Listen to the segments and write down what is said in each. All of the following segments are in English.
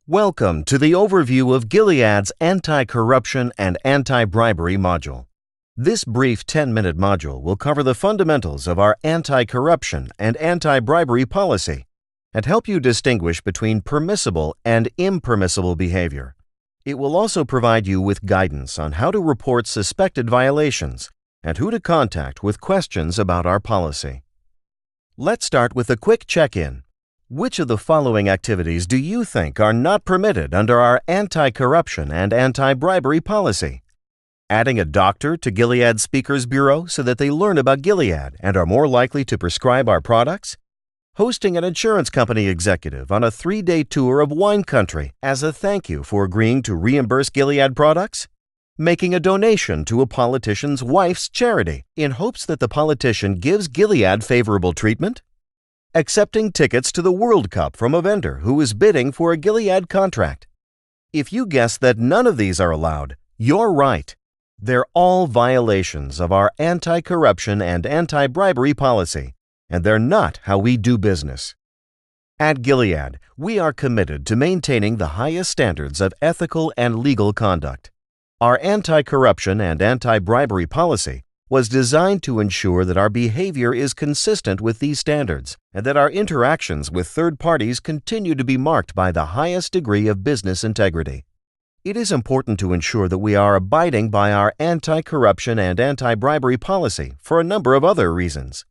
Welcome to the overview of Gilead's anti-corruption and anti-bribery module. This brief 10-minute module will cover the fundamentals of our anti-corruption and anti-bribery policy and help you distinguish between permissible and impermissible behavior. It will also provide you with guidance on how to report suspected violations and who to contact with questions about our policy. Let's start with a quick check-in. Which of the following activities do you think are not permitted under our anti-corruption and anti-bribery policy? Adding a doctor to Gilead Speakers Bureau so that they learn about Gilead and are more likely to prescribe our products? Hosting an insurance company executive on a 3-day tour of wine country as a thank you for agreeing to reimburse Gilead products? Making a donation to a politician's wife's charity in hopes that the politician gives Gilead favorable treatment? Accepting tickets to the World Cup from a vendor who is bidding for a Gilead contract. If you guess that none of these are allowed, you're right. They're all violations of our anti-corruption and anti-bribery policy, and they're not how we do business. At Gilead, we are committed to maintaining the highest standards of ethical and legal conduct. Our anti-corruption and anti-bribery policy was designed to ensure that our behavior is consistent with these standards and that our interactions with third parties continue to be marked by the highest degree of business integrity. It is important to ensure that we are abiding by our anti-corruption and anti-bribery policy for a number of other reasons.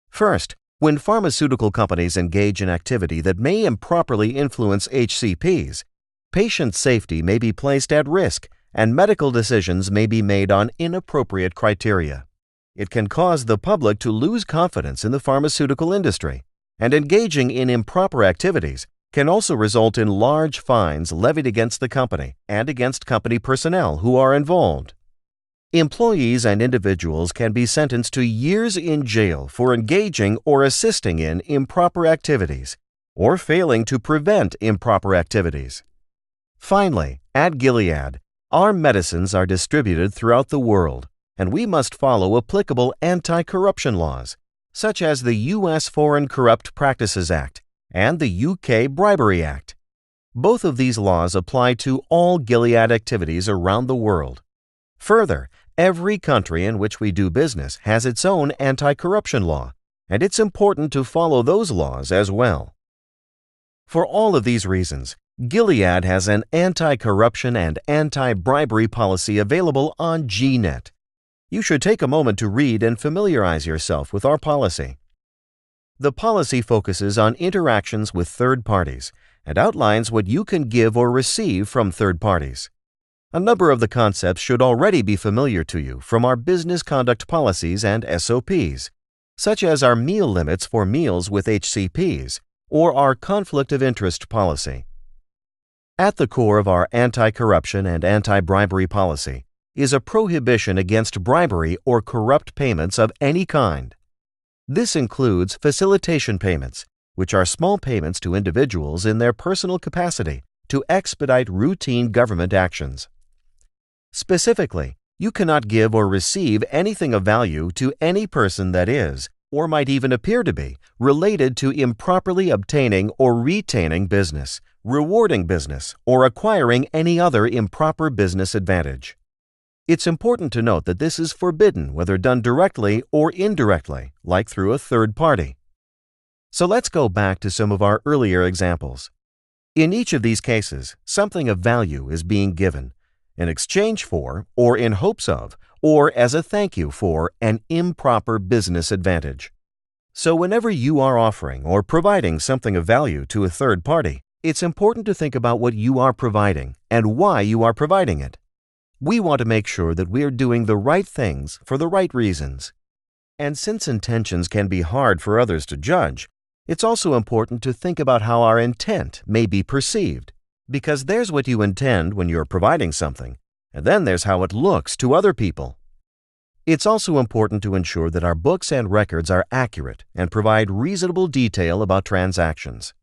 First, when pharmaceutical companies engage in activity that may improperly influence HCPs, patient safety may be placed at risk and medical decisions may be made on inappropriate criteria. It can cause the public to lose confidence in the pharmaceutical industry, and engaging in improper activities can also result in large fines levied against the company and against company personnel who are involved. Employees and individuals can be sentenced to years in jail for engaging or assisting in improper activities or failing to prevent improper activities. Finally, at Gilead, our medicines are distributed throughout the world, and we must follow applicable anti-corruption laws, such as the U.S. Foreign Corrupt Practices Act and the U.K. Bribery Act. Both of these laws apply to all Gilead activities around the world. Further, every country in which we do business has its own anti-corruption law, and it's important to follow those laws as well. For all of these reasons, Gilead has an anti-corruption and anti-bribery policy available on GNet. You should take a moment to read and familiarize yourself with our policy. The policy focuses on interactions with third parties and outlines what you can give or receive from third parties. A number of the concepts should already be familiar to you from our business conduct policies and SOPs, such as our meal limits for meals with HCPs or our conflict of interest policy. At the core of our anti-corruption and anti-bribery policy is a prohibition against bribery or corrupt payments of any kind. This includes facilitation payments, which are small payments to individuals in their personal capacity to expedite routine government actions. Specifically, you cannot give or receive anything of value to any person that is, or might even appear to be, related to improperly obtaining or retaining business, rewarding business, or acquiring any other improper business advantage. It's important to note that this is forbidden whether done directly or indirectly, like through a third party. So let's go back to some of our earlier examples. In each of these cases, something of value is being given in exchange for, or in hopes of, or as a thank you for an improper business advantage. So whenever you are offering or providing something of value to a third party, it's important to think about what you are providing and why you are providing it. We want to make sure that we are doing the right things for the right reasons. And since intentions can be hard for others to judge, it's also important to think about how our intent may be perceived, because there's what you intend when you're providing something, and then there's how it looks to other people. It's also important to ensure that our books and records are accurate and provide reasonable detail about transactions.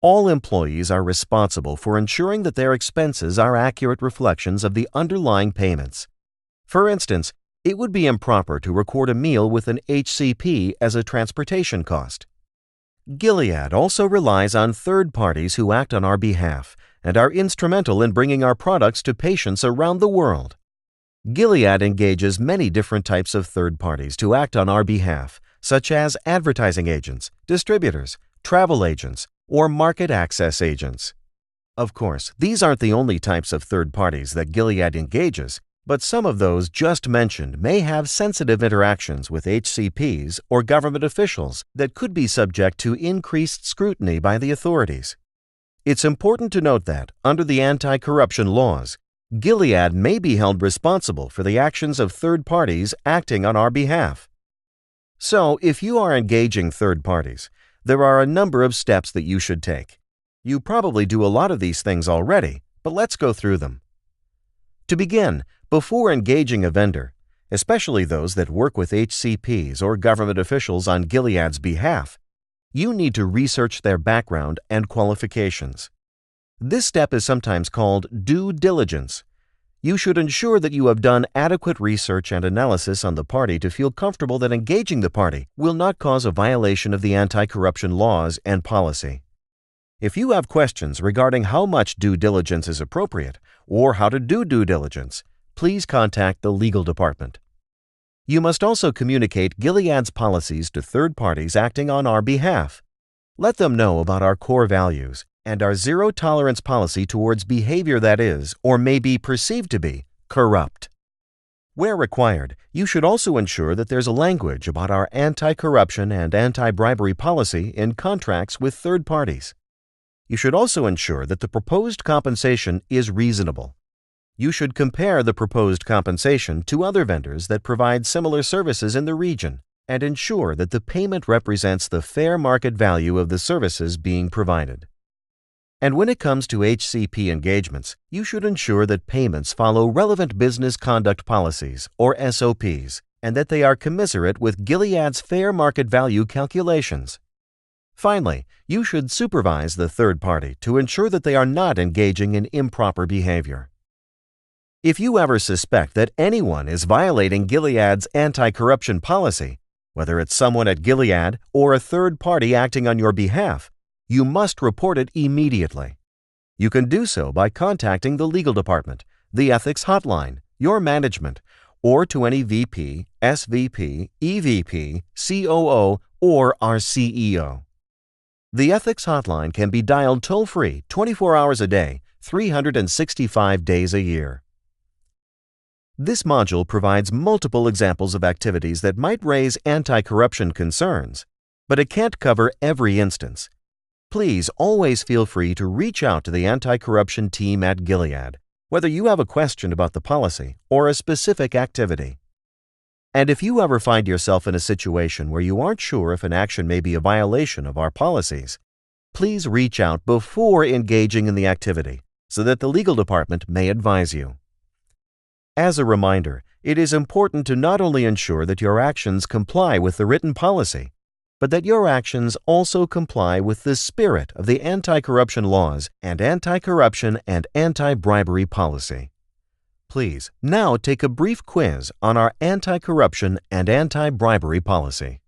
All employees are responsible for ensuring that their expenses are accurate reflections of the underlying payments. For instance, it would be improper to record a meal with an HCP as a transportation cost. Gilead also relies on third parties who act on our behalf and are instrumental in bringing our products to patients around the world. Gilead engages many different types of third parties to act on our behalf, such as advertising agents, distributors, travel agents, or market access agents. Of course, these aren't the only types of third parties that Gilead engages, but some of those just mentioned may have sensitive interactions with HCPs or government officials that could be subject to increased scrutiny by the authorities. It's important to note that, under the anti-corruption laws, Gilead may be held responsible for the actions of third parties acting on our behalf. So, if you are engaging third parties, there are a number of steps that you should take. You probably do a lot of these things already, but let's go through them. To begin, before engaging a vendor, especially those that work with HCPs or government officials on Gilead's behalf, you need to research their background and qualifications. This step is sometimes called due diligence. You should ensure that you have done adequate research and analysis on the party to feel comfortable that engaging the party will not cause a violation of the anti-corruption laws and policy. If you have questions regarding how much due diligence is appropriate or how to do due diligence, please contact the legal department. You must also communicate Gilead's policies to third parties acting on our behalf. Let them know about our core values and our zero-tolerance policy towards behavior that is, or may be perceived to be, corrupt. Where required, you should also ensure that there's a language about our anti-corruption and anti-bribery policy in contracts with third parties. You should also ensure that the proposed compensation is reasonable. You should compare the proposed compensation to other vendors that provide similar services in the region and ensure that the payment represents the fair market value of the services being provided. And when it comes to HCP engagements, you should ensure that payments follow relevant business conduct policies, or SOPs, and that they are commensurate with Gilead's fair market value calculations. Finally, you should supervise the third party to ensure that they are not engaging in improper behavior. If you ever suspect that anyone is violating Gilead's anti-corruption policy, whether it's someone at Gilead or a third party acting on your behalf, you must report it immediately. You can do so by contacting the legal department, the ethics hotline, your management, or to any VP, SVP, EVP, COO, or our CEO. The ethics hotline can be dialed toll-free 24 hours a day, 365 days a year. This module provides multiple examples of activities that might raise anti-corruption concerns, but it can't cover every instance. Please always feel free to reach out to the anti-corruption team at Gilead, whether you have a question about the policy or a specific activity. And if you ever find yourself in a situation where you aren't sure if an action may be a violation of our policies, please reach out before engaging in the activity so that the legal department may advise you. As a reminder, it is important to not only ensure that your actions comply with the written policy, but that your actions also comply with the spirit of the anti-corruption laws and anti-corruption and anti-bribery policy. Please now take a brief quiz on our anti-corruption and anti-bribery policy.